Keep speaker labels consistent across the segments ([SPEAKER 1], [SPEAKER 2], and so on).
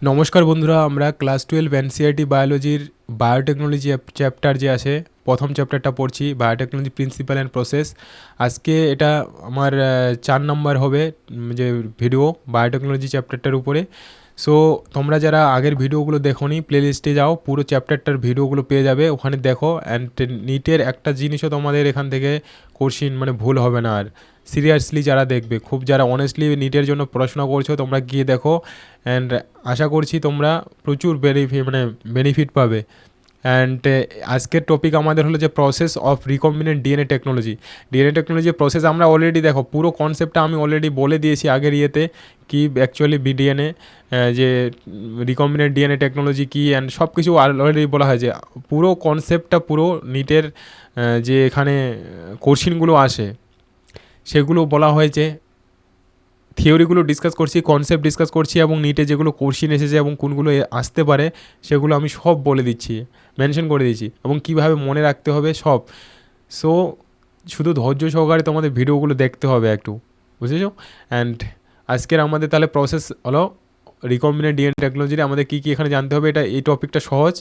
[SPEAKER 1] নমস্কার বন্ধুরা, আমরা ক্লাস 12 এনসিইআরটি বায়োলজির বায়োটেকনোলজি চ্যাপ্টার যে আছে প্রথম চ্যাপ্টারটা পড়ছি, বায়োটেকনোলজি প্রিন্সিপাল অ্যান্ড প্রসেস। আজকে এটা আমার 4 নম্বর হবে যে ভিডিও বায়োটেকনোলজি চ্যাপ্টারটার উপরে। সো তোমরা যারা আগের ভিডিওগুলো দেখোনি, প্লেলিস্টে যাও, পুরো চ্যাপ্টারটার ভিডিওগুলো পেয়ে যাবে, ওখানে দেখো। অ্যান্ড নিটের একটা জিনিসও তোমাদের এখান থেকে কোশ্চিন ভুল হবে না। আর সিরিয়াসলি যারা দেখবে, খুব যারা অনেস্টলি নিটের জন্য পড়াশোনা করছো, তোমরা গিয়ে দেখো। অ্যান্ড আশা করছি তোমরা প্রচুর বেনিফিট পাবে। অ্যান্ড আজকের টপিক আমাদের হলো যে process of recombinant DNA technology. DNA টেকনোলজির প্রসেস আমরা অলরেডি দেখো, পুরো কনসেপ্টটা আমি অলরেডি বলে দিয়েছি আগের ইয়েতে, কি অ্যাকচুয়ালি বিডিএনএ, যে রিকম্বিনেন্ট ডিএনএ টেকনোলজি কী, অ্যান্ড সব কিছু অলরেডি বলা হয়েছে। পুরো কনসেপ্টটা পুরো নিটের যে এখানে কোশ্চিনগুলো আসে সেগুলো বলা হয়েছে। থিওরিগুলো ডিসকাস করছি, কনসেপ্ট ডিসকাস করছি, এবং নিটে যেগুলো কোশ্চিন এসেছে এবং কোনগুলো আসতে পারে সেগুলো আমি সব বলে দিচ্ছি, মেনশন করে দিচ্ছি, এবং কীভাবে মনে রাখতে হবে সব। সো শুধু ধৈর্য সহকারে তোমাদের ভিডিওগুলো দেখতে হবে একটু, বুঝেছো? অ্যান্ড আজকের আমাদের তাহলে প্রসেস হলো রিকম্বিনেন্ট ডিএনএ টেকনোলজির আমাদের কী কী এখানে জানতে হবে। এই টপিকটা সহজ।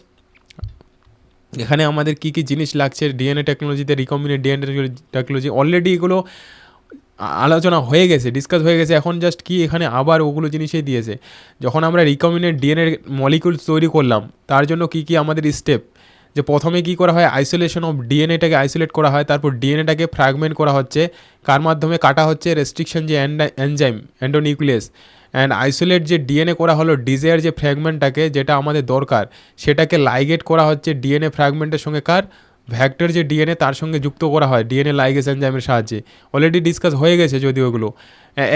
[SPEAKER 1] এখানে আমাদের কী কী জিনিস লাগছে ডিএনএ টেকনোলজিতে, রিকম্বিনেন্ট ডিএনএ টেকনোলজি অলরেডি এগুলো আলোচনা হয়ে গেছে, ডিসকাস হয়ে গেছে। এখন জাস্ট কি এখানে আবার ওগুলো জিনিসই দিয়েছে। যখন আমরা রিকম্বিনেন্ট ডিএনএ মলিকিউলস তৈরি করলাম, তার জন্য কি কি আমাদের স্টেপ, যে প্রথমে কি করা হয়, আইসোলেশন অফ ডিএনএটাকে আইসোলেট করা হয়, তারপর ডিএনএটাকে ফ্র্যাগমেন্ট করা হচ্ছে, কার মাধ্যমে কাটা হচ্ছে, রেস্ট্রিকশন যে এনজাইম এন্ডোনিউক্লিয়াস, অ্যান্ড আইসোলেট যে ডিএনএ করা হলো ডিজায়ার যে ফ্র্যাগমেন্টটাকে, যেটা আমাদের দরকার, সেটাকে লাইগেট করা হচ্ছে ডিএনএ ফ্র্যাগমেন্টের সঙ্গে, কার ভ্যাক্টর যে ডিএনএ তার সঙ্গে যুক্ত করা হয় ডিএনএ লাইগেজ এনজাইমের সাহায্যে। অলরেডি ডিসকাস হয়ে গেছে যদিও ওগুলো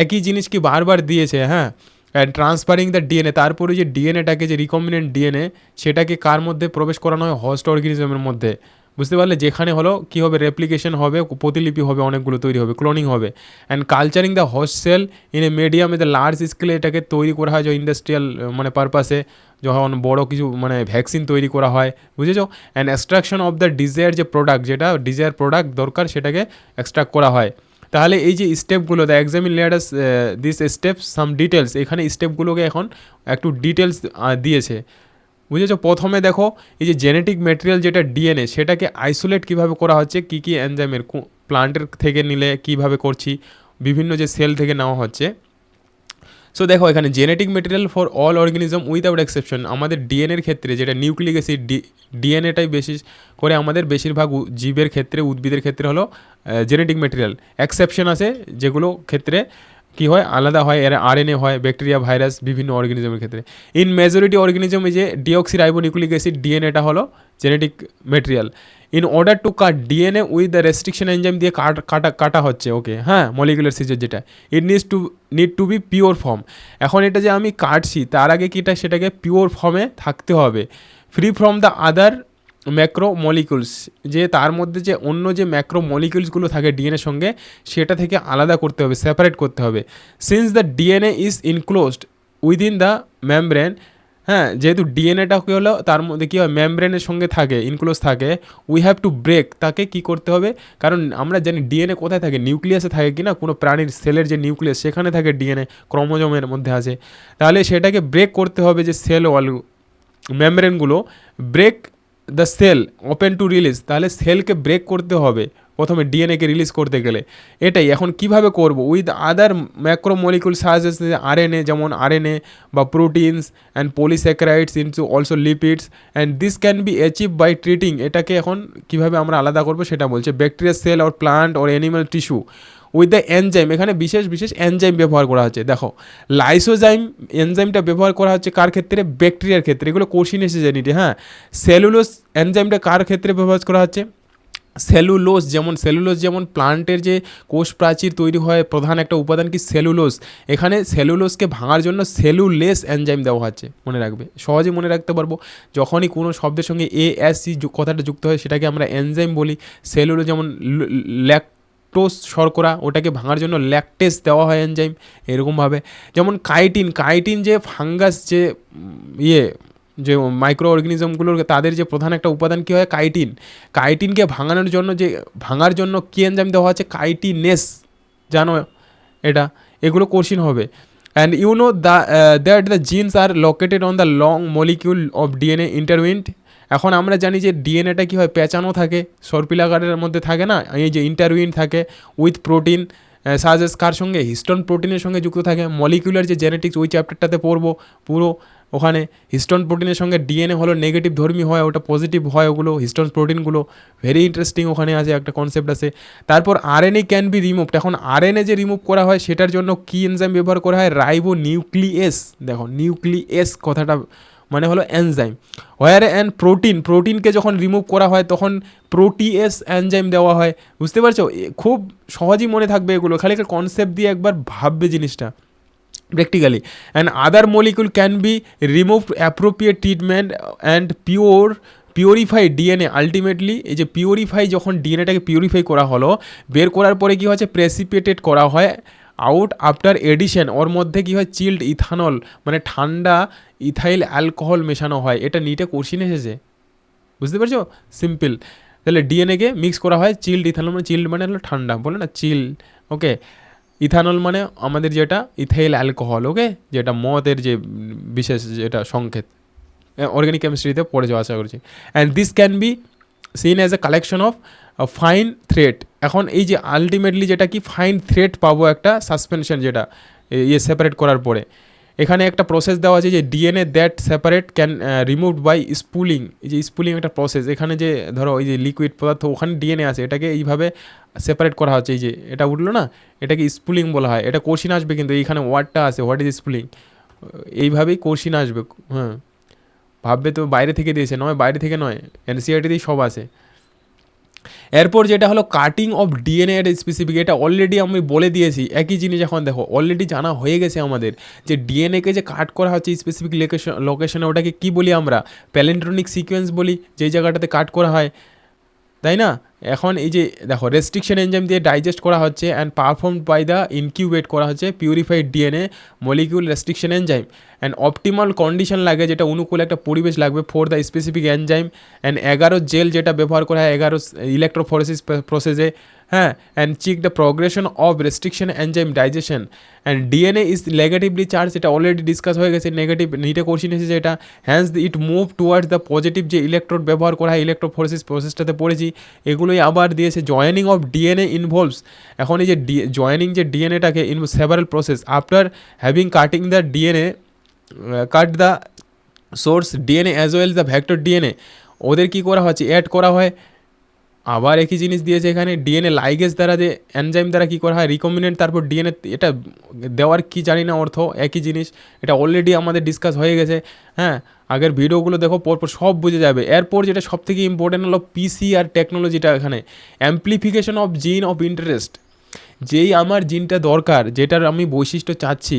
[SPEAKER 1] একই জিনিস কি বারবার দিয়েছে। হ্যাঁ, অ্যান্ড ট্রান্সফারিং দ্য ডিএনএ, তারপরে যে ডিএনএটাকে যে রিকম্বিনেন্ট ডিএনএ সেটাকে কার মধ্যে প্রবেশ করানো হয়, হোস্ট অর্গানিজমের মধ্যে। বুঝতে পারলে, যেখানে হলো কী হবে, রেপ্লিকেশন হবে, প্রতিলিপি হবে, অনেকগুলো তৈরি হবে, ক্লোনিং হবে। And culturing the host cell in a medium the large স্কেলে, এটাকে তৈরি করা হয় যে ইন্ডাস্ট্রিয়াল পারপাসে, যখন বড় কিছু ভ্যাকসিন তৈরি করা হয়, বুঝেছো? And extraction of the desire যে প্রোডাক্ট, যেটা ডিজায়ার প্রোডাক্ট দরকার সেটাকে এক্সট্রাক্ট করা হয়। তাহলে এই যে স্টেপগুলো, the examine let us this steps some details, এখানে স্টেপগুলোকে এখন একটু ডিটেলস দিয়েছে, বুঝেছো? প্রথমে দেখো, এই যে জেনেটিক ম্যাটেরিয়াল যেটা ডিএনএ, সেটাকে আইসোলেট কীভাবে করা হচ্ছে, কী কী এনজাইমের, প্লান্টের থেকে নিলে কীভাবে করছি, বিভিন্ন যে সেল থেকে নেওয়া হচ্ছে। সো দেখো, এখানে genetic material for all organism without exception, আমাদের ডিএনএর ক্ষেত্রে যেটা নিউক্লিক অ্যাসিড ডিএনএটাই বেশি করে আমাদের বেশিরভাগ জীবের ক্ষেত্রে, উদ্ভিদের ক্ষেত্রে হলো জেনেটিক মেটেরিয়াল। এক্সেপশন আছে যেগুলো ক্ষেত্রে কী হয়, আলাদা হয়, এর আরএনএ হয়, ব্যাকটেরিয়া, ভাইরাস, বিভিন্ন অর্গানিজমের ক্ষেত্রে। ইন মেজরিটি অর্গানিজম এই যে ডিঅক্সিরাইবোনিউক্লিক অ্যাসিড ডিএনএটা হলো genetic material. In order to cut DNA with the restriction enzyme দিয়ে কাটা হচ্ছে, ওকে, হ্যাঁ, মলিকুলার সিজার যেটা, ইট need to B pure form. এখন এটা যে আমি কাটছি, তার আগে কিটা সেটাকে পিওর ফর্মে থাকতে হবে, free from the other macromolecules, যে তার মধ্যে যে অন্য যে ম্যাক্রো মলিকুলসগুলো থাকে ডিএনএর সঙ্গে, সেটা থেকে আলাদা করতে হবে, সেপারেট করতে হবে। Since the DNA is enclosed within the membrane, হ্যাঁ, যেহেতু ডিএনএটা কী হলো, তার মধ্যে কী হয়, মেমব্রেনের সঙ্গে থাকে, ইনক্লোজ থাকে, উই হ্যাভ টু ব্রেক, তাকে কী করতে হবে, কারণ আমরা জানি ডিএনএ কোথায় থাকে, নিউক্লিয়াসে থাকে কি না, কোনো প্রাণীর সেলের যে নিউক্লিয়াস সেখানে থাকে ডিএনএ, ক্রোমোজোমের মধ্যে আছে। তাহলে সেটাকে ব্রেক করতে হবে, যে সেল ওয়াল মেমব্রেনগুলো, break the cell open to release, তাহলে সেলকে ব্রেক করতে হবে প্রথমে ডিএনএকে রিলিজ করতে গেলে। এটাই এখন কিভাবে করব, with other macromolecules such RNA, যেমন আরএনএ বা proteins and polysaccharides into also lipids, and this can be achieve by treating, এটাকে এখন কিভাবে আমরা আলাদা করব সেটা বলছে, bacteria cell or plant or animal tissue with the enzyme, এখানে বিশেষ বিশেষ এনজাইম ব্যবহার করা হচ্ছে। দেখো, লাইসোজাইম এনজাইমটা ব্যবহার করা হচ্ছে কার ক্ষেত্রে, ব্যাকটেরিয়ার ক্ষেত্রে, এগুলো কোশ্চিন এসে জানি, হ্যাঁ। সেলুলোজ এনজাইমটা কার ক্ষেত্রে ব্যবহার করা হচ্ছে, সেলুলোজ যেমন প্লান্টের যে কোষ প্রাচীর তৈরি হয়, প্রধান একটা উপাদান কি, সেলুলোজ। এখানে সেলুলোজকে ভাঙার জন্য সেলুলেস এনজাইম দেওয়া হচ্ছে, মনে রাখবে, সহজে মনে রাখতে পারবো। যখনই কোনো শব্দের সঙ্গে এএসসি কথাটা যুক্ত হয়, সেটাকে আমরা এনজাইম বলি। সেলুলোজ যেমন ল্যাকটোজ শর্করা, ওটাকে ভাঙার জন্য ল্যাকটেস দেওয়া হয় এনজাইম, এরকমভাবে। যেমন কাইটিন যে ফাঙ্গাস, যে যে মাইক্রো অর্গানিজমগুলোর তাদের যে প্রধান একটা উপাদান কী হয়, কাইটিনকে ভাঙার জন্য কী এনজাইম দেওয়া হচ্ছে, কাইটিনেস, জানো এটা, এগুলো কোশ্চিন হবে। and you know that the genes are located on the long molecule of DNA intertwined. এখন আমরা জানি যে ডিএনএটা কী হয়, পেঁচানো থাকে, সর্পিলাকারের মধ্যে থাকে না, এই যে ইন্টারউইন থাকে উইথ প্রোটিন, সাজেস কার সঙ্গে, হিস্টোন প্রোটিনের সঙ্গে যুক্ত থাকে। মলিকুলার যে জেনেটিক্স ওই চ্যাপ্টারটাতে পড়বো পুরো, ওখানে হিস্টোন প্রোটিনের সঙ্গে ডিএনএ হলো নেগেটিভ ধর্মী হয়, ওটা পজিটিভ হয়, ওগুলো হিস্টোন প্রোটিনগুলো ভেরি ইন্টারেস্টিং, ওখানে আছে একটা কনসেপ্ট আছে। তারপর আরএনএ ক্যান বি রিমুভড। এখন আরএনএ যে রিমুভ করা হয় সেটার জন্য কী এনজাইম ব্যবহার করা হয়, রাইবো নিউক্লিয়েস। দেখো নিউক্লিয়েস কথাটা মানে হলো এনজাইম। হোয়ার অ্যান্ড প্রোটিনকে যখন রিমুভ করা হয় তখন প্রোটিএস এনজাইম দেওয়া হয়। বুঝতে পারছো, খুব সহজেই মনে থাকবে এগুলো, খালি একটা কনসেপ্ট দিয়ে একবার ভাববে জিনিসটা practically. And other molecule can be removed appropriate treatment and purify DNA ultimately. এই যে পিওরিফাই, যখন ডিএনএটাকে পিওরিফাই করা হলো, বের করার পরে কী হচ্ছে, প্রেসিপিটেট করা হয় আউট আফটার এডিশন। ওর মধ্যে কী হয়, চিল্ড ইথানল মানে ঠান্ডা ইথাইল অ্যালকোহল মেশানো হয়। এটা নিটে কোশ্চিন এসেছে, বুঝতে পারছো, সিম্পল। তাহলে ডিএনএকে মিক্স করা হয়, চিল্ড ইথানল মানে, চিল্ড মানে হলো ঠান্ডা, বলে না চিল, ওকে। ইথানল মানে আমাদের যেটা ইথাইল অ্যালকোহল, ওকে, যেটা মদের যে বিশেষ যেটা সংকেত, অর্গ্যানিক কেমিস্ট্রিতে পড়ে যাওয়া আশা করছি। And this can be seen as a collection of fine thread. এখন এই যে আলটিমেটলি যেটা কি ফাইন থ্রেড পাবো একটা সাসপেনশন, যেটা সেপারেট করার পরে এখানে একটা প্রসেস দেওয়া আছে যে DNA that separate can removed by spooling. এই যে স্পুলিং একটা প্রসেস, এখানে যে ধরো এই যে লিকুইড পদার্থ ওখানে ডিএনএ আছে, এটাকে এইভাবে সেপারেট করা হচ্ছে। এই যে এটা উঠলো না, এটাকে স্পুলিং বলা হয়। এটা কোশ্চিন আসবে কিন্তু, এইখানে ওয়ার্ডটা আছে, হোয়াট ইজ স্পুলিং, এইভাবেই কোশ্চিন আসবে। হ্যাঁ, ভাববে তো বাইরে থেকে দিয়েছে, নয় বাইরে থেকে নয়, এনসিআরটিতেই সব আছে। এরপর যেটা হলো কাটিং অফ ডিএনএ এর স্পেসিফিক, এটা অলরেডি আমি বলে দিয়েছি। একই জিনিস এখন দেখো অলরেডি জানা হয়ে গেছে আমাদের, যে ডিএনএকে যে কাট করা হচ্ছে স্পেসিফিক লোকেশনে, ওটাকে কী বলি আমরা, প্যালেন্ড্রনিক সিকোয়েন্স বলি, যেই জায়গাটাতে কাট করা হয়, তাই না। এখন এই যে দেখো রেস্ট্রিকশন এনজাইম দিয়ে ডাইজেস্ট করা হচ্ছে and performed by the incubate করা হচ্ছে purified DNA molecule restriction enzyme and optimal condition লাগে, যেটা অনুকূল একটা পরিবেশ লাগবে for the specific enzyme. And 11 gel যেটা ব্যবহার করা হয় 11 ইলেকট্রোফোরেসিস প্রসেসে, হ্যাঁ। And check the progression of restriction enzyme digestion and DNA is negatively charge, এটা অলরেডি ডিসকাস হয়ে গেছে, নেগেটিভ নিটে কোশ্চিন এসেছে এটা। Hence it move towards the positive, যে ইলেকট্রোড ব্যবহার করা হয় ইলেকট্রোফোরেসিস প্রসেসটাতে পড়েছি, এগুলোই আবার দিয়েছে। জয়েনিং অফ ডিএনএ ইনভলভস, এখন এই যে জয়েনিং যে ডিএনএটাকে in several process after having cutting the DNA, cut the source DNA as well the vector DNA, ওদের কী করা হচ্ছে, অ্যাড করা হয়। আবার একই জিনিস দিয়েছে এখানে, ডিএনএ লাইগেজ দ্বারা যে এনজাইম দ্বারা কী করা হয় রিকম্বিনেন্ট, তারপর ডিএনএ, এটা দেওয়ার কি জানি না অর্থ, একই জিনিস, এটা অলরেডি আমাদের ডিসকাস হয়ে গেছে। হ্যাঁ, আগের ভিডিওগুলো দেখো, পরপর সব বুঝে যাবে। এরপর যেটা সবথেকে ইম্পর্টেন্ট হলো পিসিআর টেকনোলজিটা, এখানে অ্যাম্প্লিফিকেশন অফ জিন অফ ইন্টারেস্ট, যেই আমার জিনটা দরকার, যেটার আমি বৈশিষ্ট্য চাচ্ছি,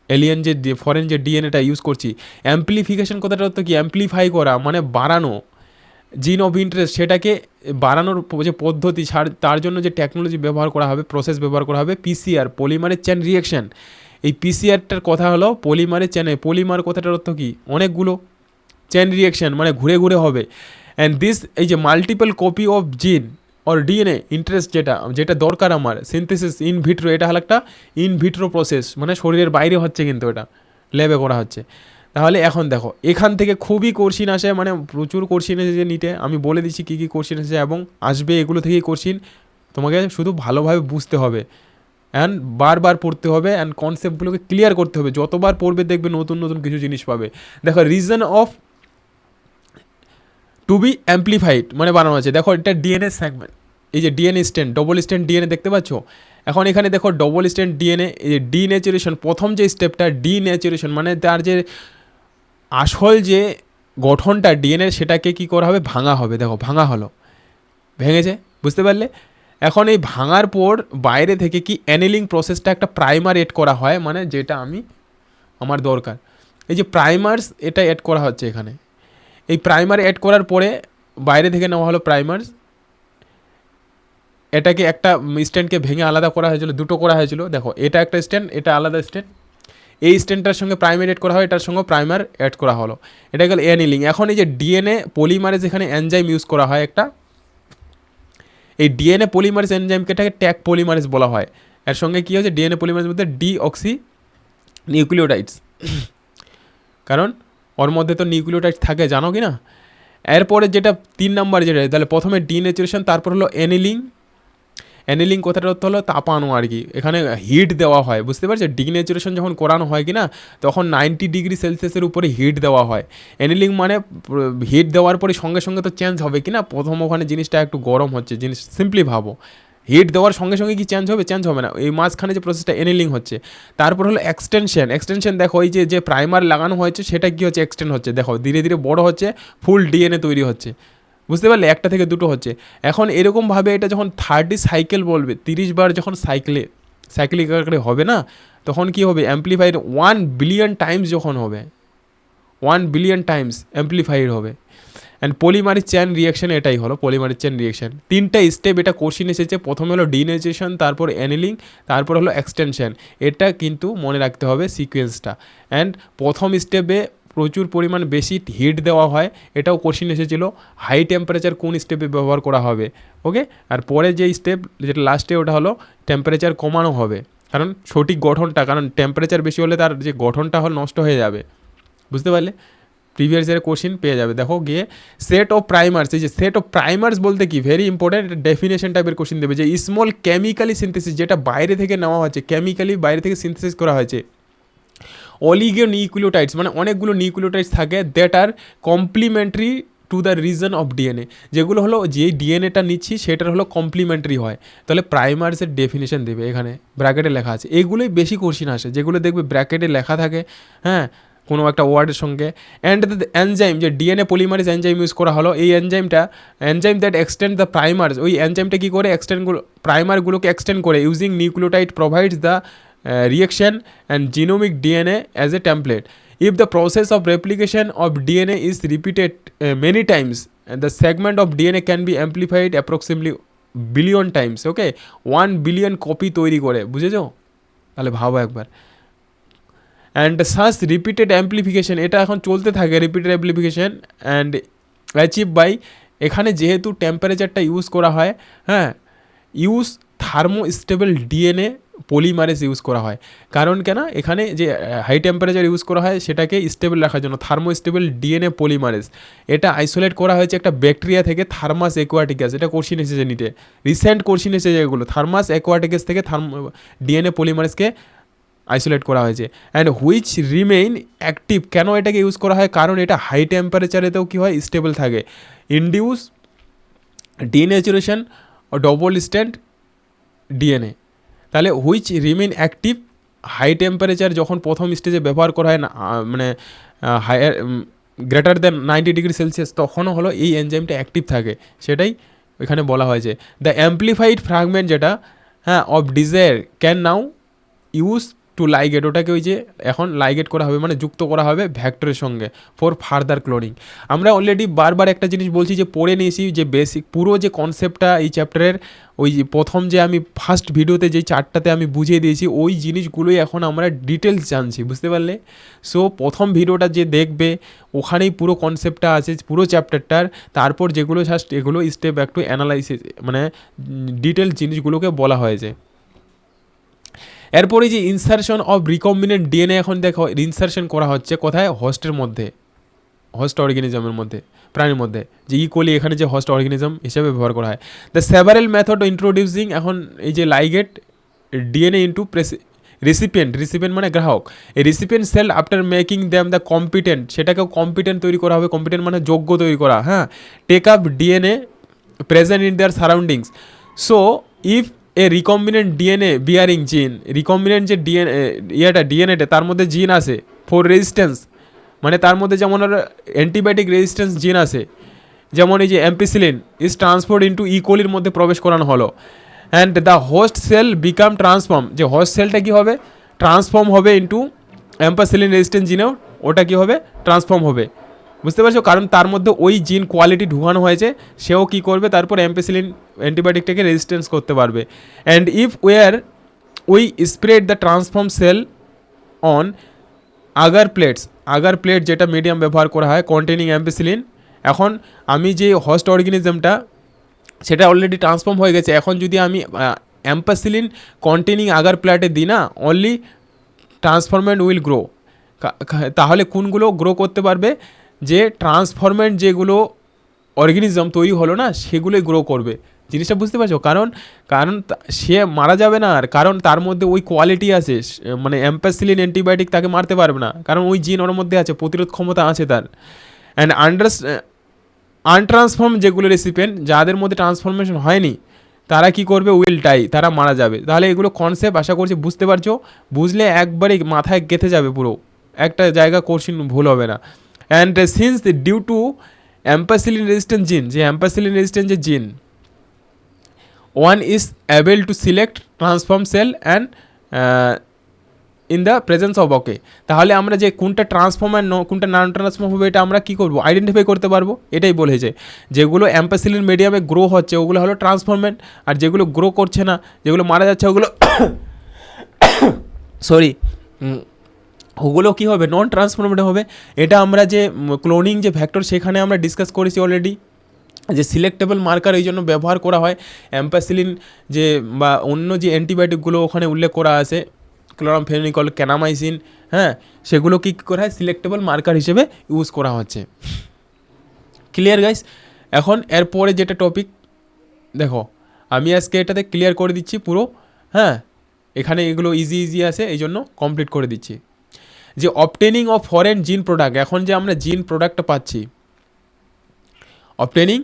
[SPEAKER 1] এলিয়েন যে ফরেন যে ডিএনএটা ইউজ করছি, অ্যাম্প্লিফিকেশন কথাটা তো কি, অ্যাম্প্লিফাই করা মানে বাড়ানো, জিন অফ ইন্টারেস্ট সেটাকে বাড়ানোর যে পদ্ধতি, তার জন্য যে টেকনোলজি ব্যবহার করা হবে, প্রসেস ব্যবহার করা হবে পিসিআর, পলিমারেজ চেন রিয়াকশান। এই পিসিআরটার কথা হলো পলিমারেজ চেনে, পলিমার কথাটার অর্থ কী, অনেকগুলো, চেন রিয়াকশান মানে ঘুরে ঘুরে হবে। অ্যান্ড দিস, এই যে মাল্টিপল কপি অফ জিন অর ডিএনএ ইন্টারেস্ট, যেটা দরকার আমার, সিনথেসিস ইন ভিট্রো, এটা হলো একটা ইন ভিট্রো প্রসেস, মানে শরীরের বাইরে হচ্ছে কিন্তু এটা ল্যাবে করা হচ্ছে। তাহলে এখন দেখো এখান থেকে খুবই কোশ্চিন আসে, মানে প্রচুর কোশ্চিন এসেছে নিটে, আমি বলে দিচ্ছি কী কী কোশ্চিন এসেছে এবং আসবে, এগুলো থেকেই কোশ্চিন, তোমাকে শুধু ভালোভাবে বুঝতে হবে অ্যান্ড বারবার পড়তে হবে অ্যান্ড কনসেপ্টগুলোকে ক্লিয়ার করতে হবে। যতবার পড়বে দেখবে নতুন নতুন কিছু জিনিস পাবে। দেখো রিজন অফ টু বি অ্যাম্প্লিফাইড মানে বানানো আছে, দেখো এটা ডিএনএ সেগমেন্ট, এই যে DNA stand, double strand DNA দেখতে পাচ্ছ। এখন এখানে দেখো ডবল স্ট্যান্ড ডিএনএ, এই যে ডিনেচারেশন, প্রথম যে স্টেপটা ডিনেচারেশন, মানে তার যে আসল যে গঠনটা ডিএনএ, সেটাকে কী করা হবে, ভাঙা হবে। দেখো ভাঙা হলো, ভেঙেছে, বুঝতে পারলে। এখন এই ভাঙার পর বাইরে থেকে কি অ্যানিলিং প্রসেসটা একটা প্রাইমার এড করা হয়, মানে যেটা আমার দরকার, এই যে প্রাইমার্স এটা অ্যাড করা হচ্ছে এখানে। এই প্রাইমার অ্যাড করার পরে বাইরে থেকে নেওয়া হলো প্রাইমার্স, এটাকে একটা স্ট্যান্ডকে ভেঙে আলাদা করা হয়েছিল, দুটো করা হয়েছিল। দেখো এটা একটা স্ট্যান্ড, এটা আলাদা স্ট্যান্ড, এই স্ট্যান্ডটার সঙ্গে প্রাইমার অ্যাড করা হয়, এটার সঙ্গে প্রাইমার অ্যাড করা হলো, এটা গেল অ্যানিলিং। এখন এই যে ডিএনএ পলিমারেজ, এখানে এনজাইম ইউজ করা হয় একটা, এই ডিএনএ পলিমারেজ এনজাইমকে ট্যাগ পলিমারেজ বলা হয়। এর সঙ্গে কী হচ্ছে, ডিএনএ পলিমারেজের মধ্যে ডিঅক্সি নিউক্লিওটাইডস, কারণ ওর মধ্যে তো নিউক্লিওটাইডস থাকে, জানো কি না। এরপরে যেটা 3 নাম্বার যেটা, তাহলে প্রথমে ডিনেচারেশন, তারপর হলো অ্যানিলিং। অ্যানিলিং কথাটা হলো তাপানো আর কি, এখানে হিট দেওয়া হয়, বুঝতে পারছো। ডিনেচারেশন যখন করানো হয় কি না, তখন 90°C উপরে হিট দেওয়া হয়। অ্যানিলিং মানে হিট দেওয়ার পরে সঙ্গে সঙ্গে তো চেঞ্জ হবে কি না, প্রথম ওখানে জিনিসটা একটু গরম হচ্ছে, জিনিস সিম্পলি ভাবো, হিট দেওয়ার সঙ্গে সঙ্গে কি চেঞ্জ হবে? চেঞ্জ হবে না, এই মাঝখানে যে প্রসেসটা অ্যানিলিং হচ্ছে। তারপর হলো এক্সটেনশন। এক্সটেনশন দেখো, ওই যে প্রাইমার লাগানো হয়েছে সেটা কি হচ্ছে, এক্সটেন্ড হচ্ছে, দেখো ধীরে ধীরে বড় হচ্ছে, ফুল ডিএনএ তৈরি হচ্ছে, বুঝতে পারলে, একটা থেকে দুটো হচ্ছে। এখন এরকমভাবে এটা যখন 30 সাইকেল বলবে, 30 বার যখন সাইক্লিক আকারে হবে না, তখন কি হবে, অ্যাম্পলিফাইড 1 বিলিয়ন টাইমস যখন হবে, 1 বিলিয়ন টাইমস অ্যাম্পলিফাইড হবে। অ্যান্ড পলিমারিক চেন রিয়াকশন, এটাই হলো পলিমারিক চেন রিয়াকশন। 3টা স্টেপ এটা কোশ্চিন এসেছে, প্রথমে হলো ডিনেচারেশন, তারপর অ্যানিলিং, তারপর হলো এক্সটেনশন। এটা কিন্তু মনে রাখতে হবে সিকোয়েন্সটা। অ্যান্ড প্রথম স্টেপে প্রচুর পরিমাণ বেশি হিট দেওয়া হয়, এটাও কোশ্চিন এসেছিলো। হাই টেম্পারেচার কোন স্টেপে ব্যবহার করা হবে, ওকে। আর পরে যে স্টেপ যেটা লাস্টে, ওটা হলো টেম্পারেচার কমানো হবে, কারণ সঠিক গঠনটা, কারণ টেম্পারেচার বেশি হলে তার যে গঠনটা হল নষ্ট হয়ে যাবে, বুঝতে পারলে। প্রিভিয়াস ইয়ারের কোশ্চিন পেয়ে যাবে, দেখো গিয়ে সেট অফ প্রাইমার্স। এই যে সেট অফ প্রাইমার্স বলতে কি, ভেরি ইম্পর্টেন্ট, ডেফিনেশন টাইপের কোশ্চিন দেবে, যে স্মল কেমিক্যালি সিনথেসিস, যেটা বাইরে থেকে নেওয়া হচ্ছে, কেমিক্যালি বাইরে থেকে সিনথেসিস করা হয়েছে। অলিগো নিউক্লিওটাইডস মানে অনেকগুলো নিউক্লিওটাইডস থাকে, that are complementary to the region of DNA, যেগুলো হলো যেই ডিএনএটা নিচ্ছি সেটার হলো কমপ্লিমেন্টারি হয়। তাহলে প্রাইমার্সের ডেফিনেশন দেবে, এখানে ব্র্যাকেটে লেখা আছে, এগুলোই বেশি কোশ্চিন আসে, যেগুলো দেখবে ব্র্যাকেটে লেখা থাকে, হ্যাঁ, কোনো একটা ওয়ার্ডের সঙ্গে। অ্যান্ড দ্য এনজাইম, যে ডিএনএ পলিমারেজ এনজাইম ইউজ করা হলো, এই এনজাইম দ্যাট এক্সটেন্ড দ্য প্রাইমার্স, ওই এনজাইমটা কী করে প্রাইমারগুলোকে এক্সটেন্ড করে, using nucleotide provides the reaction and genomic DNA as a template. If the process of replication of DNA is repeated many times, the segment of DNA can be amplified approximately billion times, okay, 1 billion copy তৈরি করে, বুঝেছো? তাহলে ভাবো একবার। And such repeated amplification, এটা এখন চলতে থাকে, repeated amplification and achieve by, এখানে যেহেতু টেম্পারেচারটা ইউজ করা হয়, হ্যাঁ, use thermostable DNA polymerase use করা হয়। কারণ কেন, এখানে যে হাই টেম্পারেচার ইউজ করা হয় সেটাকে স্টেবল রাখার জন্য, থার্মোস্টেবল ডিএনএ পলিমারেজ। এটা আইসোলেট করা হয়েছে একটা ব্যাকটেরিয়া থেকে, থার্মাস অ্যাকোয়াটিকাস, এটা কোশ্চিন এসেছে নিতে, রিসেন্ট কোশ্চিন এসেছে এগুলো, থার্মাস অ্যাকোয়াটিকাস থেকে ডিএনএ পলিমারেজকে আইসোলেট করা হয়েছে। অ্যান্ড হুইচ রিমেইন অ্যাক্টিভ, কেন এটাকে ইউজ করা হয়, কারণ এটা হাই টেম্পারেচারেতেও কী হয়, স্টেবল থাকে। Induce denaturation of double strand DNA, তাহলে which remain active, high temperature যখন প্রথম স্টেজে ব্যবহার করা হয় না, মানে হায়ার গ্রেটার দ্যান 90°C, তখনও হলো এই এনজাইমটা অ্যাক্টিভ থাকে, সেটাই এখানে বলা হয়েছে। দ্য অ্যাম্পলিফাইড ফ্র্যাগমেন্ট যেটা, হ্যাঁ, of desire can now use to ligate, ওটাকে ওই যে এখন লাইগেট করা হবে, মানে যুক্ত করা হবে ভ্যাক্টরের সঙ্গে ফর ফার্দার ক্লোনিং। আমরা অলরেডি বারবার একটা জিনিস বলছি, যে পড়ে নিয়েছি, যে বেসিক পুরো যে কনসেপ্টটা এই চ্যাপ্টারের, ওই প্রথম যে আমি ফার্স্ট ভিডিওতে যেই চারটাতে আমি বুঝিয়ে দিয়েছি, ওই জিনিসগুলোই এখন আমরা ডিটেলস জানছি, বুঝতে পারলে। সো প্রথম ভিডিওটা যে দেখবে, ওখানেই পুরো কনসেপ্টটা আছে, পুরো চ্যাপ্টারটার, তারপর যেগুলো জাস্ট এগুলো স্টেপ একটু অ্যানালাইসিস, মানে ডিটেলস জিনিসগুলোকে বলা হয়েছে। এরপরে যে ইনসারশন অফ রিকম্বিনেন্ট ডিএনএ, এখন দেখো ইনসারশন করা হচ্ছে কোথায়, হোস্টের মধ্যে, হোস্ট অর্গানিজমের মধ্যে, প্রাণীর মধ্যে, যে ইকোলি এখানে যে হোস্ট অর্গানিজম হিসেবে ব্যবহার করা হয়। দ্য সেভারেল মেথড ইন্ট্রোডিউসিং, এখন এই যে লাইগেট ডিএনএ ইন্টু রিসিপিয়েন্ট মানে গ্রাহক, এই recipient cell after making them the competent, সেটাকেও কম্পিটেন্ট তৈরি করা হবে, কম্পিটেন্ট মানে যোগ্য তৈরি করা, হ্যাঁ, take up DNA present in their surroundings. So if a recombinant DNA bearing gene, recombinant যে ডিএনএটা তার মধ্যে জিন আছে ফর রেজিস্ট্যান্স, মানে তার মধ্যে যেমন অ্যান্টিবায়োটিক রেজিস্ট্যান্স জিন আছে, যেমন এই যে অ্যাম্পিসিলিন ইজ ট্রান্সফার্ড ইন্টু ইকোলির মধ্যে প্রবেশ করানো হলো। And the host sell become transform, যে হোস্ট সেলটা কী হবে, ট্রান্সফর্ম হবে ইন্টু অ্যাম্পাসিলিন রেজিস্ট্যান্ট জিনেও, ওটা কী হবে, ট্রান্সফর্ম হবে, বুঝতে পারছো, কারণ তার মধ্যে ওই জিন কোয়ালিটি ঢুকানো হয়েছে, সেও কী করবে, তারপর অ্যাম্পিসিলিন অ্যান্টিবায়োটিকটাকে রেজিস্ট্যান্স করতে পারবে। And if we spread the transform cell on agar plate যেটা মিডিয়াম ব্যবহার করা হয় কন্টেনিং অ্যাম্পিসিলিন, এখন আমি যে হোস্ট অর্গানিজমটা সেটা অলরেডি ট্রান্সফর্ম হয়ে গেছে, এখন যদি আমি অ্যাম্পাসিলিন কন্টেনিং আগার প্লেটে দিই না, অনলি ট্রান্সফরমেন্ট উইল গ্রো। তাহলে কোনগুলো গ্রো করতে পারবে? যে ট্রান্সফরমেন্ট যেগুলো অর্গানিজম তৈরি হলো না সেগুলোই গ্রো করবে। জিনিসটা বুঝতে পারছো? কারণ কারণ সে মারা যাবে না, আর কারণ তার মধ্যে ওই কোয়ালিটি আছে, মানে অ্যাম্পাসিলিন অ্যান্টিবায়োটিক তাকে মারতে পারবে না, কারণ ওই জিন ওর মধ্যে আছে, প্রতিরোধ ক্ষমতা আছে তার। অ্যান্ড আনট্রান্সফর্ম যেগুলো রেসিপিয়েন্ট, যাদের মধ্যে ট্রান্সফরমেশন হয়নি, তারা কি করবে? উইল ডাই, তারা মারা যাবে। তাহলে এগুলো কনসেপ্ট আশা করছি বুঝতে পারছো। বুঝলে একবারেই মাথায় গেঁথে যাবে, পুরো একটা জায়গা কোশ্চিন ভুল হবে না। And since due to ampicillin resistant gene, যে অ্যাম্পাসিলিন রেজিস্ট্যান্ট যে জিন, one is able to select transform cell and in the presence of, ওকে, তাহলে আমরা যে কোনটা ট্রান্সফর্ম আর কোনটা নন ট্রান্সফর্ম হবে এটা আমরা কী করবো? আইডেন্টিফাই করতে পারবো। এটাই বলেছে, যেগুলো অ্যাম্পাসিলিন মিডিয়ামে গ্রো হচ্ছে ওগুলো হলো ট্রান্সফরমেন্ট, আর যেগুলো গ্রো করছে না, যেগুলো মারা যাচ্ছে ওগুলো সরি ওগুলো কী হবে? নন ট্রান্সফরমেন্ট হবে। এটা আমরা যে ক্লোনিং যে ভ্যাক্টর সেখানে আমরা ডিসকাস করেছি অলরেডি, যে সিলেক্টেবল মার্কার এই জন্য ব্যবহার করা হয়। অ্যাম্পাসিলিন যে বা অন্য যে অ্যান্টিবায়োটিকগুলো ওখানে উল্লেখ করা আছে, ক্লোরামফেনিকল, ক্যানামাইসিন, হ্যাঁ, সেগুলো কী করা হয়? সিলেক্টেবল মার্কার হিসেবে ইউজ করা হচ্ছে। Clear guys? এখন এরপরে যেটা টপিক দেখো, আমি আজকে এটাতে ক্লিয়ার করে দিচ্ছি পুরো, হ্যাঁ, এখানে এগুলো ইজি আছে এই জন্য কমপ্লিট করে দিচ্ছি। যে অবটেনিং অফ ফরেন জিন প্রোডাক্ট, এখন যে আমরা জিন প্রোডাক্টটা পাচ্ছি, অবটেনিং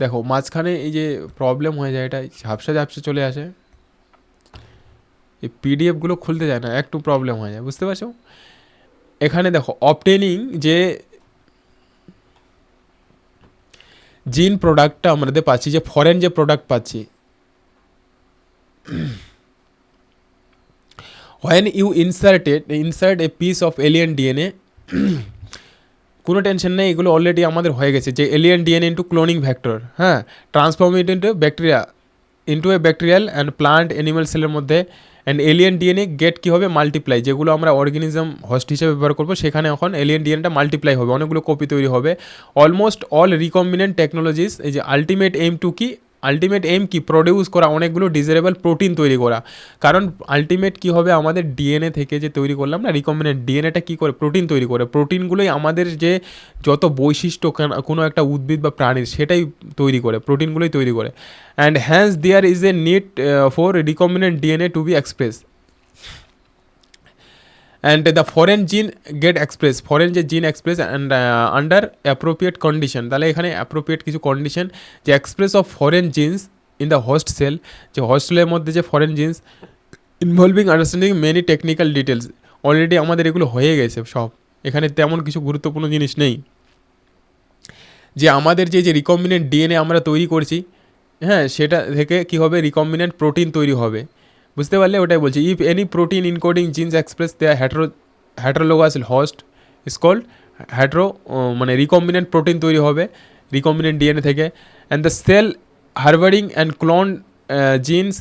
[SPEAKER 1] দেখো মাঝখানে এই যে প্রবলেম হয়ে যায়, এটা ঝাপসা চলে আসে, এই পিডিএফগুলো খুলতে যায় না, একটু প্রবলেম হয়ে যায়, বুঝতে পারছো? এখানে দেখো অবটেনিং যে জিন প্রোডাক্টটা আমাদের পাচ্ছি, যে ফরেন যে প্রোডাক্ট পাচ্ছি, when you insert a piece of alien DNA, কোনো টেনশন নেই, এগুলো অলরেডি আমাদের হয়ে গেছে, যে alien DNA into cloning vector, হ্যাঁ, transform it into bacteria, into a bacterial and plant animal সেলের মধ্যে, অ্যান্ড এলিয়েন ডিএনএ গেট কী হবে? মাল্টিপ্লাই, যেগুলো আমরা অর্গানিজম হোস্ট হিসেবে ব্যবহার করবো সেখানে এখন এলিয়েন ডিএনএটা মাল্টিপ্লাই হবে, অনেকগুলো কপি তৈরি হবে। অলমোস্ট অল রিকম্বিনেন্ট টেকনোলজিস, এই যে আলটিমেট এইম টু কি? আলটিমেট এইম কি? প্রডিউস করা অনেকগুলো ডিজারেবল প্রোটিন তৈরি করা। কারণ আলটিমেট কী হবে? আমাদের ডিএনএ থেকে যে তৈরি করলাম না রিকম্বিনেন্ট, ডিএনএটা কী করে? প্রোটিন তৈরি করে। প্রোটিনগুলোই আমাদের যে যত বৈশিষ্ট্য কোনো একটা উদ্ভিদ বা প্রাণীর, সেটাই তৈরি করে, প্রোটিনগুলোই তৈরি করে। And hence there is a need for recombinant DNA to be express, and the foreign gene get expressed, foreign যে gene express and under appropriate condition. তাহলে এখানে অ্যাপ্রোপ্রিয়েট কিছু কন্ডিশন, যে express of foreign genes in the host cell, যে host সেলের মধ্যে যে foreign genes, involving understanding many technical details, already আমাদের এগুলো হয়ে গেছে সব, এখানে তেমন কিছু গুরুত্বপূর্ণ জিনিস নেই। যে আমাদের যে রিকম্বিনেন্ট ডিএনএ আমরা তৈরি করছি, হ্যাঁ, সেটা থেকে কী হবে? রিকম্বিনেন্ট প্রোটিন তৈরি হবে, বুঝতে পারলে? ওটাই বলছি, if any protein encoding genes express their heterologous host is called hetero, মানে রিকম্বিনেন্ট প্রোটিন তৈরি হবে রিকম্বিনেন্ট ডিএনএ থেকে। And the cell harbouring and clone genes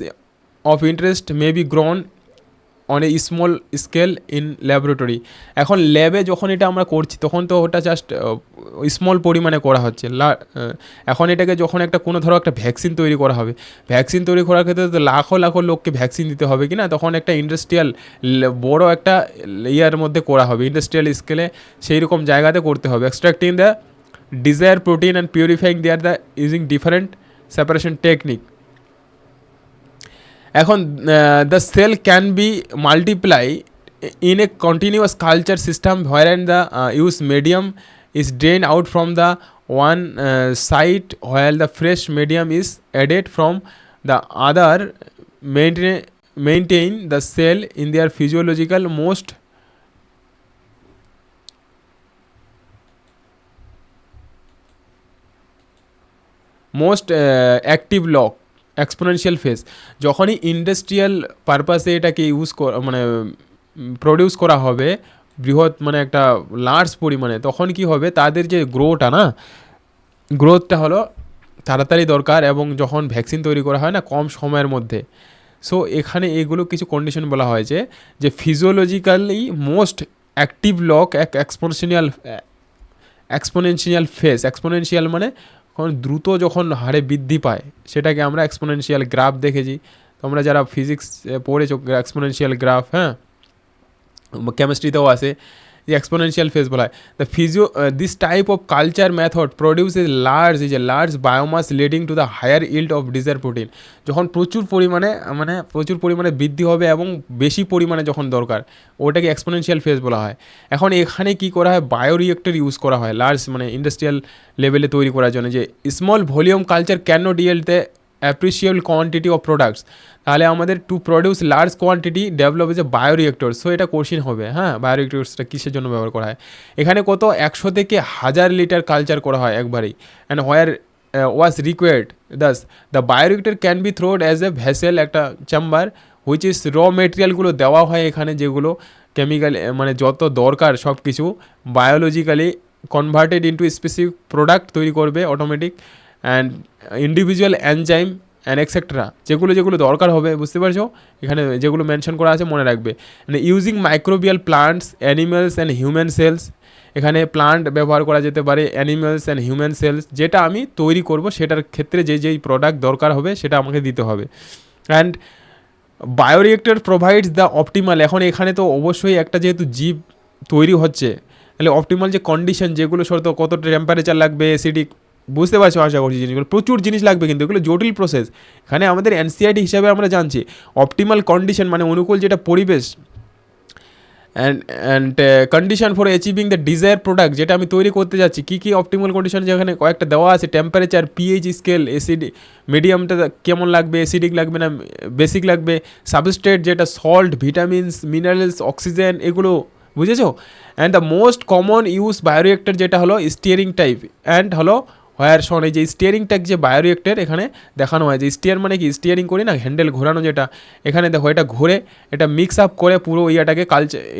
[SPEAKER 1] of interest may be grown on a small scale in laboratory. এখন ল্যাবে যখন এটা আমরা করছি তখন তো ওটা জাস্ট স্মল পরিমাণে করা হচ্ছে। এখন এটাকে যখন একটা কোনো ধরো একটা ভ্যাকসিন তৈরি করা হবে, ভ্যাকসিন তৈরি করার ক্ষেত্রে তো লাখো লোককে ভ্যাকসিন দিতে হবে কি না, তখন একটা ইন্ডাস্ট্রিয়াল বড় একটা ইয়ার মধ্যে করা হবে, ইন্ডাস্ট্রিয়াল স্কেলে সেই রকম জায়গাতে করতে হবে। Extracting the desire protein and purifying there the using different separation technique. এখন the cell can be multiply in a continuous culture system wherein the use medium is drained out from the one site while the fresh medium is added from the other, maintain the cell in their physiological most active lock exponential phase. যখনই industrial পারপাসে এটাকে use মানে produce করা হবে বৃহৎ, মানে একটা large পরিমাণে, তখন কি হবে? তাদের যে গ্রোথটা হলো তাড়াতাড়ি দরকার, এবং যখন ভ্যাকসিন তৈরি করা হয় না কম সময়ের মধ্যে। সো এখানে এগুলো কিছু কন্ডিশন বলা হয়েছে, যে ফিজিওলজিক্যালি মোস্ট অ্যাক্টিভ লক এক এক্সপোনেনশিয়াল ফেজ, এক্সপোনেনশিয়াল মানে কারণ দ্রুত যখন হারে বৃদ্ধি পায় সেটাকে আমরা এক্সপোনেনশিয়াল গ্রাফ দেখেছি। তোমরা যারা ফিজিক্স পড়েছো এক্সপোনেনশিয়াল গ্রাফ, হ্যাঁ, কেমিস্ট্রিতেও আসে, যে এক্সপোনেনশিয়াল ফেজ বলা হয়। The this type of culture method produce is a large biomass leading to the higher yield of desire protein. যখন প্রচুর পরিমাণে বৃদ্ধি হবে এবং বেশি পরিমাণে যখন দরকার, ওটাকে এক্সপোনেনশিয়াল ফেজ বলা হয়। এখন এখানে কি করা হয়, বায়োরিয়েক্টর ইউজ করা হয় লার্জ ইন্ডাস্ট্রিয়াল লেভেলে তৈরি করার জন্য, যে small volume culture can not yield the appreciable quantity of products। তাহলে আমাদের to produce large quantity develop as a bioreactor. So এটা কোশ্চিন হবে, হ্যাঁ, বায়োরিয়েক্টরসটা কিসের জন্য ব্যবহার করা হয়। এখানে কত 100 থেকে 1000 লিটার কালচার করা হয় একবারেই। And where was required thus the bioreactor can be থ্রোড অ্যাজ এ ভেসেল, একটা চেম্বার হুইচ ইজ র মেটেরিয়ালগুলো দেওয়া হয় এখানে, যেগুলো কেমিক্যাল যত দরকার সব কিছু biologically converted into specific product তৈরি করবে automatic, and individual enzyme and etcetera, যেগুলো দরকার হবে, বুঝতে পারছো, এখানে যেগুলো মেনশন করা আছে মনে রাখবে। Using microbial plants, animals and human cells, এখানে প্লান্ট ব্যবহার করা যেতে পারে, অ্যানিমালস অ্যান্ড হিউম্যান সেলস, যেটা আমি তৈরি করব সেটার ক্ষেত্রে যেই প্রোডাক্ট দরকার হবে সেটা আমাকে দিতে হবে। And bioreactor provides the optimal, এখন এখানে তো অবশ্যই একটা যেহেতু জীব তৈরি হচ্ছে, তাহলে অপটিমাল যে কন্ডিশন, যেগুলো শর্ত, কত টেম্পারেচার লাগবে, অ্যাসিডিক, বুঝতে পারছো আশা করছি জিনিসগুলো, প্রচুর জিনিস লাগবে, কিন্তু এগুলো জটিল প্রসেস। এখানে আমাদের এনসিআরটি হিসাবে আমরা জানছি অপটিমাল কন্ডিশন মানে অনুকূল যেটা পরিবেশ, and condition for achieving the desire product, যেটা আমি তৈরি করতে যাচ্ছি, কী অপটিমাল কন্ডিশন, যেখানে কয়েকটা দেওয়া আছে, টেম্পারেচার, পিএইচ স্কেল, অ্যাসিড মিডিয়ামটা কেমন লাগবে, অ্যাসিডিক লাগবে না বেসিক লাগবে, সাবস্ট্রেট যেটা সল্ট, ভিটামিনস, মিনারেলস, অক্সিজেন, এগুলো বুঝেছো। And the most common use bioreactor যেটা হলো স্টিয়ারিং টাইপ, অ্যান্ড হলো হোয়ার শন, এই যে স্টিয়ারিং টাইপ যে বায়োরিয়েক্টর এখানে দেখানো হয়, যে স্টিয়ার মানে কি, স্টিয়ারিং করি না, হ্যান্ডেল ঘোরানো, যেটা এখানে দেখো এটা ঘুরে, এটা মিক্স আপ করে পুরো ইয়াটাকে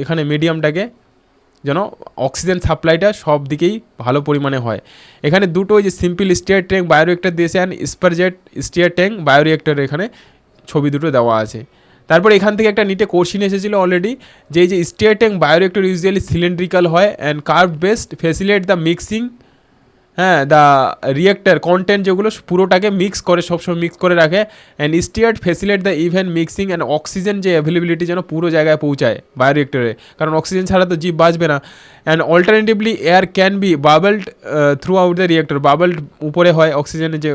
[SPEAKER 1] এখানে মিডিয়ামটাকে যেন অক্সিজেন সাপ্লাইটা সব দিকেই ভালো পরিমাণে হয়। এখানে দুটো যে সিম্পল স্টিয়ার ট্যাঙ্ক বায়োরিয়েক্টর দিয়েছে, অ্যান্ড স্পারজেট স্টিয়ার ট্যাঙ্ক বায়োরিয়েক্টর, এখানে ছবি দুটো দেওয়া আছে। তারপর এখান থেকে একটা নিটে কোশ্চিন এসেছিলো অলরেডি, যে এই যে stir tank bioreactor usually cylindrical হয় and curve based, facilitate the mixing, হ্যাঁ, দ্য রিয়েক্টার কন্টেন্ট যেগুলো পুরোটাকে মিক্স করে, সবসময় মিক্স করে রাখে, and stirred facilitate the even mixing and oxygen যে অ্যাভেলেবিলিটি যেন পুরো জায়গায় পৌঁছায় বায়োরিয়েক্টরে, কারণ অক্সিজেন ছাড়া তো জীব বাঁচবে না। And alternatively air can be bubbled through out the reactor, bubbled উপরে হয়, অক্সিজেনের যে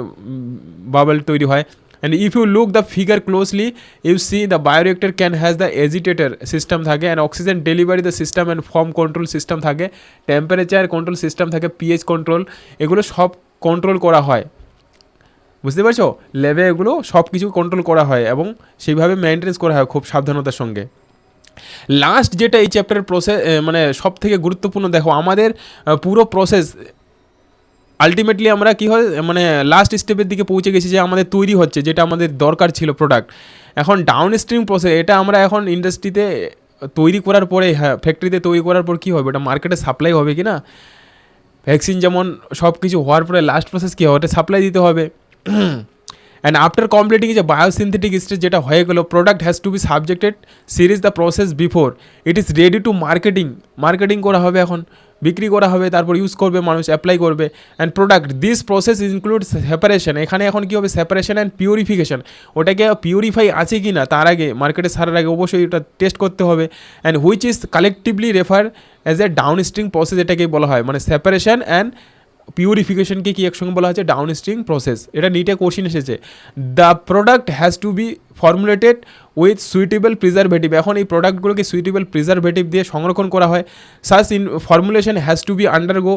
[SPEAKER 1] বাবল তৈরি হয়। And if you look the figure closely, you see the bioreactor can has the agitator system থাকে, and oxygen delivery the system and form control system থাকে, temperature control system থাকে, pH control, এগুলো সব control করা হয়, বুঝতে পারছো, ল্যাবে এগুলো সব কিছু কন্ট্রোল করা হয় এবং সেইভাবে মেনটেন্স করা হয় খুব সাবধানতার সঙ্গে। লাস্ট যেটা এই চ্যাপ্টারের প্রসেস সব থেকে গুরুত্বপূর্ণ, দেখো আমাদের পুরো প্রসেস আলটিমেটলি আমরা কী হয় লাস্ট স্টেপের দিকে পৌঁছে গেছি, যে আমাদের তৈরি হচ্ছে যেটা আমাদের দরকার ছিল প্রোডাক্ট। এখন ডাউন স্ট্রিম প্রসেস, এটা আমরা এখন ইন্ডাস্ট্রিতে তৈরি করার পরে, হ্যাঁ, ফ্যাক্টরিতে তৈরি করার পর কী হবে, ওটা মার্কেটে সাপ্লাই হবে কি না, ভ্যাকসিন যেমন সব কিছু হওয়ার পরে লাস্ট প্রসেস কী হবে, ওটা সাপ্লাই দিতে হবে। অ্যান্ড আফটার কমপ্লিটিং যে বায়োসিনথেটিক স্টেজ যেটা হয়ে গেলো, product has to B subjected series the process before it is ready to marketing করা হবে, এখন বিক্রি করা হবে, তারপর ইউজ করবে মানুষ, অ্যাপ্লাই করবে। And product this process include separation, এখানে এখন কী হবে, সেপারেশন অ্যান্ড পিউরিফিকেশন, ওটাকে পিউরিফাই আছে কি না তার আগে, মার্কেটে ছাড়ার আগে অবশ্যই ওটা টেস্ট করতে হবে। And which is collectively refer as a down string process, এটাকেই বলা হয়, সেপারেশন অ্যান্ড পিউরিফিকেশনকে কি একসঙ্গে বলা হচ্ছে, ডাউন স্ট্রিং প্রসেস। এটা নিটে কোশ্চিন এসেছে। The product has to be formulated with suitable preservative, এখন এই প্রোডাক্টগুলোকে সুইটেবল প্রিজারভেটিভ দিয়ে সংরক্ষণ করা হয়। Such in formulation has to be undergo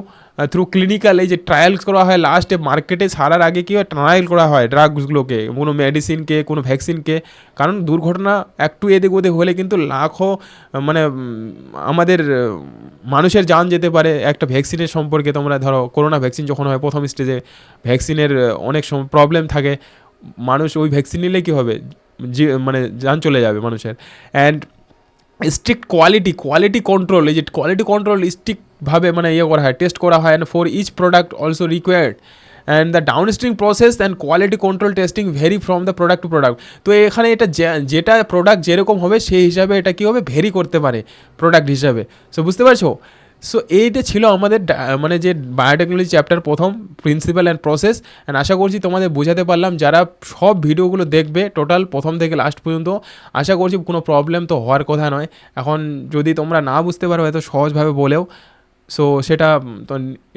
[SPEAKER 1] through clinical, এই যে ট্রায়ালস করা হয় লাস্টে, মার্কেটে ছাড়ার আগে কী হয়, ট্রায়াল করা হয় ড্রাগসগুলোকে, কোনো মেডিসিনকে, কোনো ভ্যাকসিনকে, কারণ দুর্ঘটনা একটু এদিক ওদিক হলে কিন্তু লাখো আমাদের মানুষের জান যেতে পারে। একটা ভ্যাকসিনের সম্পর্কে তোমরা ধরো, করোনা ভ্যাকসিন যখন হয় প্রথম স্টেজে, ভ্যাকসিনের অনেক প্রবলেম থাকে, মানুষ ওই ভ্যাকসিন নিলে কী হবে, যে জান চলে যাবে মানুষের। অ্যান্ড স্ট্রিক্ট কোয়ালিটি কন্ট্রোল, এই যে কোয়ালিটি কন্ট্রোল স্ট্রিক্টভাবে করা হয়, টেস্ট করা হয়, and for each product also required, and the downstream process and quality control testing vary from the product to product. তো এখানে এটা যেটা প্রোডাক্ট যেরকম হবে সেই হিসাবে এটা কী হবে, ভেরি করতে পারে প্রোডাক্ট হিসাবে। সো বুঝতে পারছো, সো এইটা ছিল আমাদের মানে যে বায়োটেকনোলজি চ্যাপ্টার প্রথম প্রিন্সিপাল অ্যান্ড প্রসেস। অ্যান্ড আশা করছি তোমাদের বোঝাতে পারলাম, যারা সব ভিডিওগুলো দেখবে টোটাল প্রথম থেকে লাস্ট পর্যন্ত, আশা করছি কোনো প্রবলেম তো হওয়ার কথা নয়। এখন যদি তোমরা না বুঝতে পারো হয়তো সহজভাবে বলেও, সো সেটা তো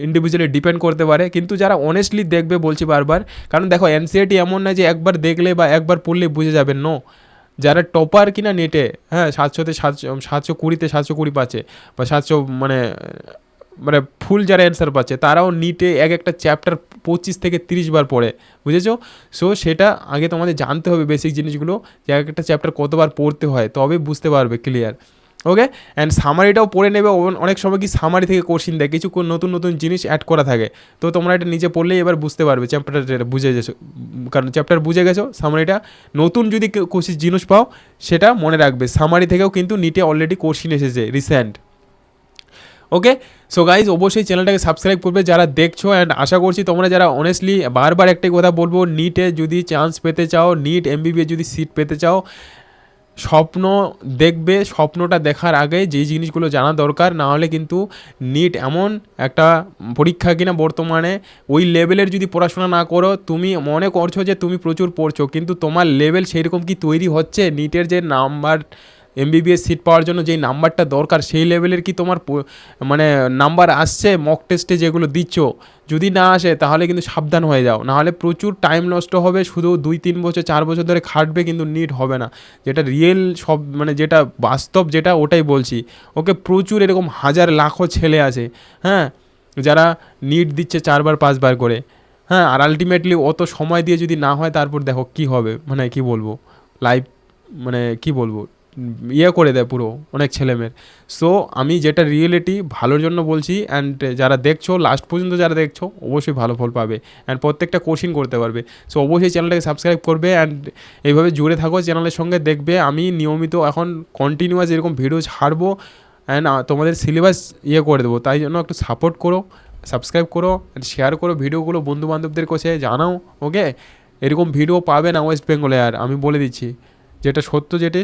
[SPEAKER 1] ইন্ডিভিজুয়ালি ডিপেন্ড করতে পারে, কিন্তু যারা অনেস্টলি দেখবে বলছি বারবার, কারণ দেখো এনসিইআরটি এমন না যে একবার দেখলে বা একবার পড়লে বুঝে যাবেন, নো। যারা টপার কিনা নেটে, হ্যাঁ, 720 720 পাচ্ছে, বা 700 মানে মানে ফুল যারা অ্যান্সার পাচ্ছে, তারাও নিটে এক একটা চ্যাপ্টার 25 থেকে 30 বার পড়ে, বুঝেছো? সো সেটা আগে তোমাদের জানতে হবে বেসিক জিনিসগুলো, যে এক একটা চ্যাপ্টার কতবার পড়তে হয়, তবে বুঝতে পারবে ক্লিয়ার। ওকে, অ্যান্ড সামারিটাও পড়ে নেবে। অনেক সময় কি সামারি থেকে কোশ্চিন দেয়, কিছু নতুন নতুন জিনিস অ্যাড করা থাকে, তো তোমরা এটা নিচে পড়লেই এবার বুঝতে পারবে চ্যাপ্টারটা বুঝে গেছো, কারণ চ্যাপ্টার বুঝে গেছো, সামারিটা নতুন যদি কোশ্চিন জিনিস পাও সেটা মনে রাখবে, সামারি থেকেও কিন্তু নিটে অলরেডি কোশ্চিন এসেছে রিসেন্ট। ওকে, সো গাইজ অবশ্যই চ্যানেলটাকে সাবস্ক্রাইব করবে যারা দেখছো, অ্যান্ড আশা করছি তোমরা যারা অনেস্টলি, বারবার একটাই কথা বলবো, নিটে যদি চান্স পেতে চাও, নিট এমবিবিএস যদি সিট পেতে চাও, স্বপ্ন দেখবে, স্বপ্নটা দেখার আগে যেই জিনিসগুলো জানা দরকার, না হলে কিন্তু নিট এমন একটা পরীক্ষা কিনা বর্তমানে ওই লেভেলের যদি পড়াশোনা না করো, তুমি মনে করছো যে তুমি প্রচুর পড়ছো, কিন্তু তোমার লেভেল সেই রকম কি তৈরি হচ্ছে? নিটের যে নাম্বার, এমবিবিএস সিট পাওয়ার জন্য যেই নাম্বারটা দরকার, সেই লেভেলের কি তোমার মানে নাম্বার আসছে মক টেস্টে যেগুলো দিচ্ছ? যদি না আসে তাহলে কিন্তু সাবধান হয়ে যাও, নাহলে প্রচুর টাইম নষ্ট হবে, শুধু 2-3 বছর 4 বছর ধরে খাটবে, কিন্তু নিট হবে না। যেটা রিয়েল সব মানে যেটা বাস্তব যেটা ওটাই বলছি। ওকে, প্রচুর এরকম হাজার লাখো ছেলে আছে, হ্যাঁ, যারা নিট দিচ্ছে 4বার 5বার করে, হ্যাঁ, আর আলটিমেটলি অত সময় দিয়ে যদি না হয়, তারপর দেখো কি হবে, মানে কি বলবো, লাইফ মানে কি বলবো, ইয়ে করে দেয় পুরো অনেক ছেলেমেয়ের। সো আমি যেটা রিয়েলিটি ভালোর জন্য বলছি, অ্যান্ড যারা দেখছো লাস্ট পর্যন্ত, যারা দেখছো অবশ্যই ভালো ফল পাবে, অ্যান্ড প্রত্যেকটা কোশ্চিন করতে পারবে। সো অবশ্যই চ্যানেলটাকে সাবস্ক্রাইব করবে, অ্যান্ড এইভাবে জুড়ে থাকো চ্যানেলের সঙ্গে। দেখবে আমি নিয়মিত এখন কন্টিনিউয়াস এরকম ভিডিও ছাড়বো, অ্যান্ড তোমাদের সিলেবাস ইয়ে করে দেবো, তাই জন্য একটু সাপোর্ট করো, সাবস্ক্রাইব করো, শেয়ার করো ভিডিওগুলো, বন্ধুবান্ধবদের কাছে জানাও। ওকে, এরকম ভিডিও পাবে না ওয়েস্ট বেঙ্গলে, আর আমি বলে দিচ্ছি যেটা সত্য, যেটা